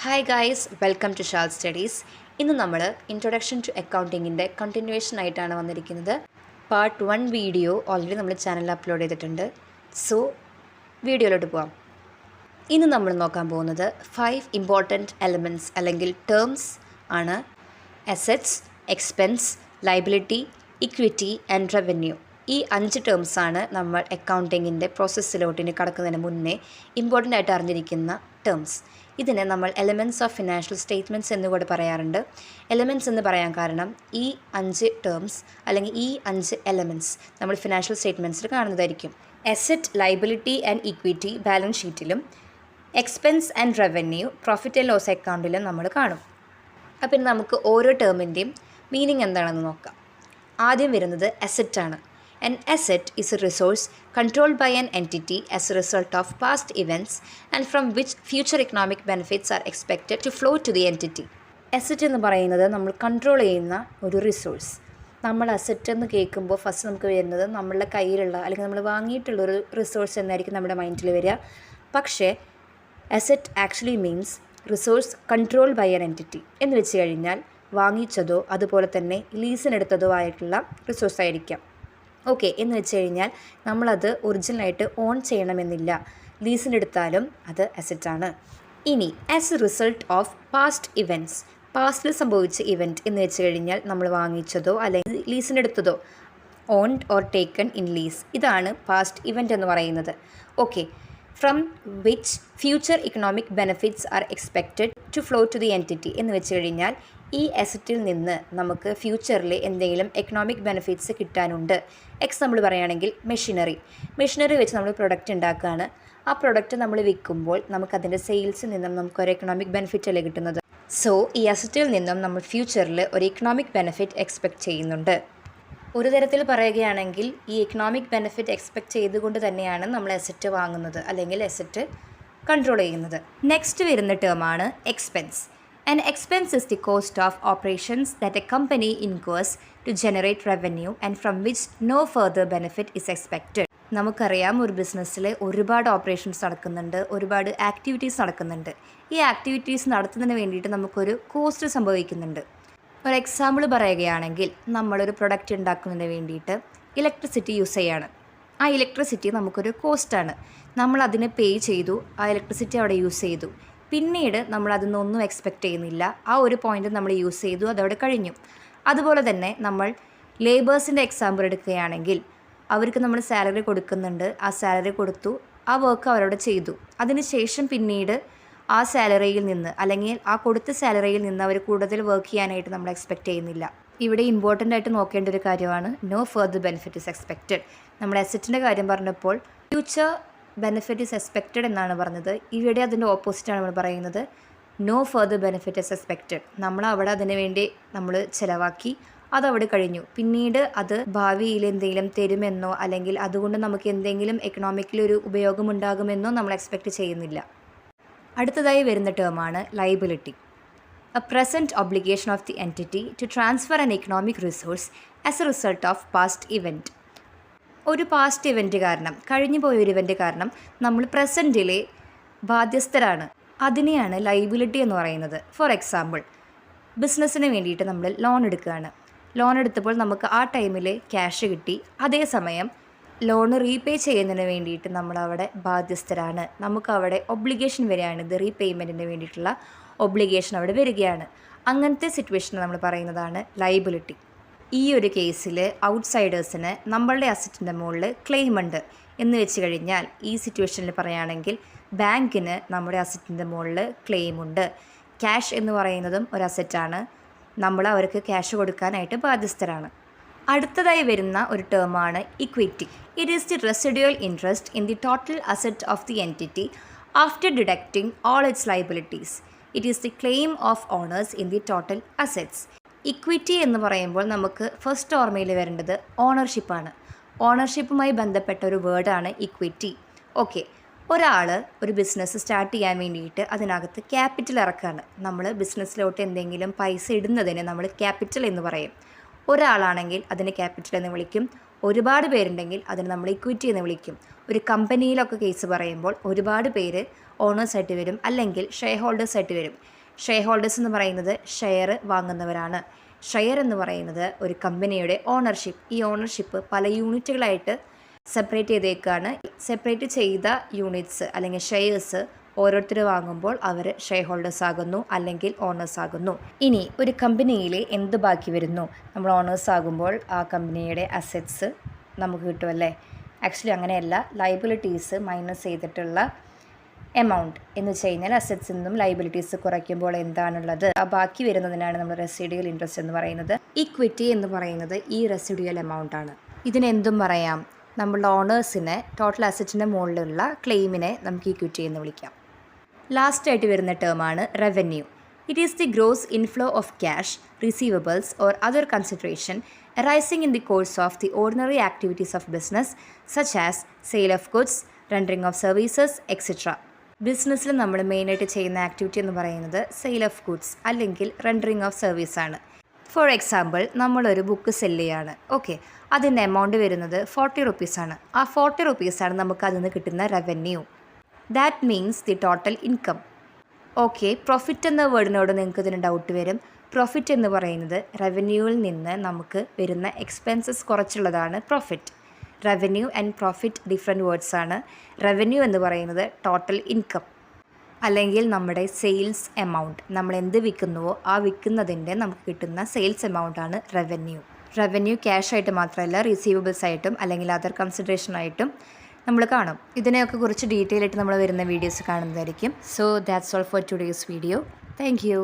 Hi guys, welcome to shall studies. ഇന്ന് നമ്മൾ introduction to അക്കൗണ്ടിങ്ങിൻ്റെ continuation ആയിട്ടാണ് വന്നിരിക്കുന്നത്. പാർട്ട് 1 വീഡിയോ ഓൾറെഡി നമ്മൾ ചാനലിൽ അപ്ലോഡ് ചെയ്തിട്ടുണ്ട്. സോ വീഡിയോയിലോട്ട് പോകാം. ഇന്ന് നമ്മൾ നോക്കാൻ പോകുന്നത് 5 ഇമ്പോർട്ടൻറ്റ് എലമെൻറ്റ്സ് അല്ലെങ്കിൽ ടേംസ് ആണ്. Assets, expense, liability, equity and revenue. ഈ 5 ടേംസാണ് നമ്മൾ അക്കൗണ്ടിങ്ങിൻ്റെ പ്രോസസ്സിലോട്ടിന് കടക്കുന്നതിന് മുന്നേ ഇമ്പോർട്ടൻ്റ് ആയിട്ട് അറിഞ്ഞിരിക്കുന്ന ടേംസ്. ഇതിനെ നമ്മൾ എലമെൻറ്റ്സ് ഓഫ് ഫിനാൻഷ്യൽ സ്റ്റേറ്റ്മെൻറ്റ്സ് എന്നുകൂടെ പറയാറുണ്ട്. എലമെൻറ്റ്സ് എന്ന് പറയാൻ കാരണം ഈ 5 ടേംസ് അല്ലെങ്കിൽ ഈ 5 എലമെൻറ്റ്സ് നമ്മൾ ഫിനാൻഷ്യൽ സ്റ്റേറ്റ്മെൻറ്റ്സിൽ കാണുന്നതായിരിക്കും. Asset, liability and equity balance ഷീറ്റിലും expense and revenue profit and loss അക്കൗണ്ടിലും നമ്മൾ കാണും. അപ്പം ഇനി നമുക്ക് ഓരോ ടേമിൻ്റെയും മീനിങ് എന്താണെന്ന് നോക്കാം. ആദ്യം വരുന്നത് അസറ്റാണ്. An asset is a resource controlled by an entity as a result of past events and from which future economic benefits are expected to flow to the entity. Asset എന്ന് പറയുന്നത് നമ്മൾ കൺട്രോൾ ചെയ്യുന്ന ഒരു resource. നമ്മൾ asset എന്ന് കേൾക്കുമ്പോൾ first നമുക്ക് വരുന്നത് നമ്മളുടെ കയ്യിലുള്ള അല്ലെങ്കിൽ നമ്മൾ വാങ്ങിയിട്ടുള്ളൊരു റിസോഴ്സ് എന്നായിരിക്കും നമ്മുടെ മൈൻഡിൽ വരിക. പക്ഷേ asset actually means resource control by an entity എന്ന് വെച്ച് കഴിഞ്ഞാൽ വാങ്ങിച്ചതോ അതുപോലെ തന്നെ ലീസിനെടുത്തതോ ആയിട്ടുള്ള റിസോഴ്സ് ആയിരിക്കാം. ഓക്കെ, എന്ന് വെച്ച് കഴിഞ്ഞാൽ നമ്മളത് ഒറിജിനലായിട്ട് ഓൺ ചെയ്യണമെന്നില്ല. ലീസിനെടുത്താലും അത് അസറ്റാണ്. ഇനി as a result of past events, പാസ്റ്റിൽ സംഭവിച്ച ഇവൻറ്റ് എന്ന് വെച്ച് കഴിഞ്ഞാൽ നമ്മൾ വാങ്ങിച്ചതോ അല്ലെങ്കിൽ ലീസിനെടുത്തതോ, owned or taken in lease, ഇതാണ് പാസ്റ്റ് ഇവൻറ്റ് എന്ന് പറയുന്നത്. Okay, from which future economic benefits are expected to flow to the entity എന്ന് വെച്ച് കഴിഞ്ഞാൽ ഈ അസറ്റിൽ നിന്ന് നമുക്ക് ഫ്യൂച്ചറിൽ എന്തെങ്കിലും എക്കണോമിക് ബെനിഫിറ്റ്സ് കിട്ടാനുണ്ട്. എക്സാമ്പിൾ പറയുകയാണെങ്കിൽ മെഷീനറി വെച്ച് നമ്മൾ പ്രൊഡക്റ്റ് ഉണ്ടാക്കുകയാണ്. ആ പ്രൊഡക്റ്റ് നമ്മൾ വിൽക്കുമ്പോൾ നമുക്കതിൻ്റെ സെയിൽസിൽ നിന്നും നമുക്കൊരു എക്കണോമിക് ബെനിഫിറ്റ് അല്ലേ കിട്ടുന്നത്. സോ ഈ അസറ്റിൽ നിന്നും നമ്മൾ ഫ്യൂച്ചറിൽ ഒരു എക്കണോമിക് ബെനിഫിറ്റ് എക്സ്പെക്റ്റ് ചെയ്യുന്നുണ്ട്. ഒരു തരത്തിൽ പറയുകയാണെങ്കിൽ ഈ എക്കണോമിക് ബെനിഫിറ്റ് എക്സ്പെക്റ്റ് ചെയ്തുകൊണ്ട് തന്നെയാണ് നമ്മൾ അസറ്റ് വാങ്ങുന്നത് അല്ലെങ്കിൽ അസറ്റ് കൺട്രോൾ ചെയ്യുന്നത്. നെക്സ്റ്റ് വരുന്ന ടേമാണ് expense. An expense is the cost of operations that a company incurs to generate revenue and from which no further benefit is expected. നമുക്കറിയാം, ഒരു ബിസിനസ്സിൽ ഒരുപാട് ഓപ്പറേഷൻസ് നടക്കുന്നുണ്ട്, ഒരുപാട് ആക്ടിവിറ്റീസ് നടക്കുന്നുണ്ട്. ഈ ആക്ടിവിറ്റീസ് നടത്തുന്നതിന് വേണ്ടിയിട്ട് നമുക്കൊരു കോസ്റ്റ് സംഭവിക്കുന്നുണ്ട്. ഒരു എക്സാമ്പിൾ പറയുകയാണെങ്കിൽ നമ്മളൊരു പ്രൊഡക്റ്റ് ഉണ്ടാക്കുന്നതിന് വേണ്ടിയിട്ട് ഇലക്ട്രിസിറ്റി യൂസ് ചെയ്യാണ്. ആ ഇലക്ട്രിസിറ്റി നമുക്കൊരു കോസ്റ്റാണ്. നമ്മൾ അതിന് പേ ചെയ്തു, ആ ഇലക്ട്രിസിറ്റി അവിടെ യൂസ് ചെയ്തു. പിന്നീട് നമ്മൾ അതിനൊന്നും എക്സ്പെക്റ്റ് ചെയ്യുന്നില്ല. ആ ഒരു പോയിൻ്റ് നമ്മൾ യൂസ് ചെയ്തു, അതവിടെ കഴിഞ്ഞു. അതുപോലെ തന്നെ നമ്മൾ ലേബേഴ്സിൻ്റെ എക്സാമ്പിൾ എടുക്കുകയാണെങ്കിൽ അവർക്ക് നമ്മൾ സാലറി കൊടുക്കുന്നുണ്ട്. ആ സാലറി കൊടുത്തു, ആ വർക്ക് അവരവിടെ ചെയ്തു. അതിനുശേഷം പിന്നീട് ആ സാലറിയിൽ നിന്ന് അല്ലെങ്കിൽ ആ കൊടുത്ത സാലറിയിൽ നിന്ന് അവർ കൂടുതൽ വർക്ക് ചെയ്യാനായിട്ട് നമ്മൾ എക്സ്പെക്റ്റ് ചെയ്യുന്നില്ല. ഇവിടെ ഇമ്പോർട്ടൻ്റ് ആയിട്ട് നോക്കേണ്ട ഒരു കാര്യമാണ് no further benefit is expected. നമ്മൾ അസറ്റിൻ്റെ കാര്യം പറഞ്ഞപ്പോൾ ഫ്യൂച്ചർ ബെനിഫിറ്റ് ഇസ് എക്സ്പെക്റ്റഡ് എന്നാണ് പറഞ്ഞത്. ഇവിടെ അതിൻ്റെ ഓപ്പോസിറ്റാണ് നമ്മൾ പറയുന്നത് no further benefit is expected. നമ്മൾ അവിടെ അതിന് വേണ്ടി നമ്മൾ ചിലവാക്കി, അതവിടെ കഴിഞ്ഞു. പിന്നീട് അത് ഭാവിയിൽ എന്തെങ്കിലും തരുമെന്നോ അല്ലെങ്കിൽ അതുകൊണ്ട് നമുക്ക് എന്തെങ്കിലും എക്കണോമിക്കലി ഒരു ഉപയോഗമുണ്ടാകുമെന്നോ നമ്മൾ എക്സ്പെക്റ്റ് ചെയ്യുന്നില്ല. അടുത്തതായി വരുന്ന ടേമാണ് liability. A present obligation of the entity to transfer an economic resource as a result of past event. ഒരു പാസ്റ്റ് ഇവൻറ്റ് കാരണം, കഴിഞ്ഞു പോയൊരു ഇവൻറ്റ് കാരണം നമ്മൾ പ്രസൻറ്റിലെ ബാധ്യസ്ഥരാണ്. അതിനെയാണ് ലയബിലിറ്റി എന്ന് പറയുന്നത്. ഫോർ എക്സാമ്പിൾ, ബിസിനസ്സിന് വേണ്ടിയിട്ട് നമ്മൾ ലോൺ എടുക്കുകയാണ്. ലോൺ എടുത്തപ്പോൾ നമുക്ക് ആ ടൈമിൽ ക്യാഷ് കിട്ടി. അതേസമയം ലോൺ റീപേ ചെയ്യുന്നതിന് വേണ്ടിയിട്ട് നമ്മളവിടെ ബാധ്യസ്ഥരാണ്. നമുക്കവിടെ ഒബ്ലിഗേഷൻ വരികയാണ്. ഇത് റീപേയ്മെൻറ്റിന് വേണ്ടിയിട്ടുള്ള ഒബ്ലിഗേഷൻ അവിടെ വരികയാണ്. അങ്ങനത്തെ സിറ്റുവേഷൻ നമ്മൾ പറയുന്നതാണ് ലയബിലിറ്റി. ഈ ഒരു കേസിൽ ഔട്ട്സൈഡേഴ്സിന് നമ്മളുടെ അസറ്റിൻ്റെ മുകളിൽ ക്ലെയിം ഉണ്ട് എന്ന് വെച്ച് കഴിഞ്ഞാൽ ഈ സിറ്റുവേഷനിൽ പറയുകയാണെങ്കിൽ ബാങ്കിന് നമ്മുടെ അസറ്റിൻ്റെ മുകളിൽ ക്ലെയിം ഉണ്ട്. ക്യാഷ് എന്ന് പറയുന്നതും ഒരു അസറ്റാണ്. നമ്മൾ അവർക്ക് ക്യാഷ് കൊടുക്കാനായിട്ട് ബാധ്യസ്ഥരാണ്. അടുത്തതായി വരുന്ന ഒരു ടേമാണ് equity. It is the residual interest in the total asset of the entity after deducting all its liabilities. It is the claim of owners in the total assets. Equity എന്ന് പറയുമ്പോൾ നമുക്ക് ഫസ്റ്റ് ഓർമ്മയിൽ വരേണ്ടത് ഓണർഷിപ്പാണ്. ഓണർഷിപ്പുമായി ബന്ധപ്പെട്ട ഒരു വേർഡാണ് ഇക്വിറ്റി. ഓക്കെ, ഒരാൾ ഒരു ബിസിനസ് സ്റ്റാർട്ട് ചെയ്യാൻ വേണ്ടിയിട്ട് അതിനകത്ത് ക്യാപിറ്റൽ ഇറക്കുകയാണ്. നമ്മൾ ബിസിനസ്സിലോട്ട് എന്തെങ്കിലും പൈസ ഇടുന്നതിന് നമ്മൾ ക്യാപിറ്റൽ എന്ന് പറയും. ഒരാളാണെങ്കിൽ അതിന് ക്യാപിറ്റൽ എന്ന് വിളിക്കും. ഒരുപാട് പേരുണ്ടെങ്കിൽ അതിന് നമ്മൾ ഇക്വിറ്റി എന്ന് വിളിക്കും. ഒരു കമ്പനിയിലൊക്കെ കേസ് പറയുമ്പോൾ ഒരുപാട് പേര് ഓണേഴ്സായിട്ട് വരും, അല്ലെങ്കിൽ ഷെയർ ഹോൾഡേഴ്സായിട്ട് വരും. ഷെയർ ഹോൾഡേഴ്സ് എന്ന് പറയുന്നത് ഷെയർ വാങ്ങുന്നവരാണ്. ഷെയർ എന്ന് പറയുന്നത് ഒരു കമ്പനിയുടെ ഓണർഷിപ്പ്. ഈ ഓണർഷിപ്പ് പല യൂണിറ്റുകളായിട്ട് സെപ്പറേറ്റ് ചെയ്തേക്കാണ്. സെപ്പറേറ്റ് ചെയ്ത യൂണിറ്റ്സ് അല്ലെങ്കിൽ ഷെയർസ് ഓരോരുത്തർ വാങ്ങുമ്പോൾ അവർ ഷെയർ ഹോൾഡേഴ്സ് ആകുന്നു അല്ലെങ്കിൽ ഓണേഴ്സ് ആകുന്നു. ഇനി ഒരു കമ്പനിയിൽ എന്ത് ബാക്കി വരുന്നു? നമ്മൾ ഓണേഴ്സ് ആകുമ്പോൾ ആ കമ്പനിയുടെ അസറ്റ്സ് നമുക്ക് കിട്ടുമല്ലേ? ആക്ച്വലി അങ്ങനെയല്ല, ലയബിലിറ്റീസ് മൈനസ് ചെയ്തിട്ടുള്ള എമൗണ്ട് എന്ന് വെച്ച് കഴിഞ്ഞാൽ അസറ്റ്സിൽ നിന്നും ലയബിലിറ്റീസ് കുറയ്ക്കുമ്പോൾ എന്താണുള്ളത്, ആ ബാക്കി വരുന്നതിനാണ് നമ്മൾ റെസിഡ്യൂവൽ ഇൻട്രസ്റ്റ് എന്ന് പറയുന്നത്. ഇക്വിറ്റി എന്ന് പറയുന്നത് ഈ റെസിഡ്യൂവൽ എമൗണ്ട് ആണ്. ഇതിനെന്തും പറയാം. നമ്മളുടെ ഓണേഴ്സിന് ടോട്ടൽ അസറ്റിൻ്റെ മുകളിലുള്ള ക്ലെയിമിനെ നമുക്ക് ഇക്വിറ്റി എന്ന് വിളിക്കാം. ലാസ്റ്റായിട്ട് വരുന്ന ടേമാണ് revenue. It is the gross inflow of cash, receivables or other consideration arising in the course of the ordinary activities of business such as sale of goods, rendering of services, etc. ബിസിനസ്സിൽ നമ്മൾ മെയിനായിട്ട് ചെയ്യുന്ന activity എന്ന് പറയുന്നത് sale of goods അല്ലെങ്കിൽ rendering of service ആണ്. For example, നമ്മളൊരു book cell ചെയ്യാണ്. ഓക്കെ, അതിൻ്റെ എമൗണ്ട് വരുന്നത് 40 റുപ്പീസാണ്. ആ 40 റുപ്പീസാണ് നമുക്ക് അതിൽ നിന്ന് കിട്ടുന്ന revenue. That means the total income. Okay, profit എന്ന വേർഡിനോട് നിങ്ങൾക്ക് ഇതിന് ഡൗട്ട് വരും. പ്രോഫിറ്റ് എന്ന് പറയുന്നത് റവന്യൂവിൽ നിന്ന് നമുക്ക് വരുന്ന എക്സ്പെൻസസ് കുറച്ചുള്ളതാണ് profit. Revenue and profit different words ആണ്. റവന്യൂ എന്ന് പറയുന്നത് ടോട്ടൽ ഇൻകം അല്ലെങ്കിൽ നമ്മുടെ സെയിൽസ് എമൗണ്ട്. നമ്മൾ എന്ത് വിൽക്കുന്നുവോ ആ വിൽക്കുന്നതിൻ്റെ നമുക്ക് കിട്ടുന്ന സെയിൽസ് എമൗണ്ടാണ് റവന്യൂ. റവന്യൂ ക്യാഷ് ആയിട്ട് മാത്രമല്ല, റിസീവബിൾസ് ആയിട്ടും അല്ലെങ്കിൽ അതർ കൺസിഡറേഷൻ ആയിട്ടും നമ്മൾ കാണും. ഇതിനെയൊക്കെ കുറിച്ച് ഡീറ്റെയിൽ ആയിട്ട് നമ്മൾ വരുന്ന വീഡിയോസ് കാണുന്നതായിരിക്കും. So that's all for today's video. Thank U.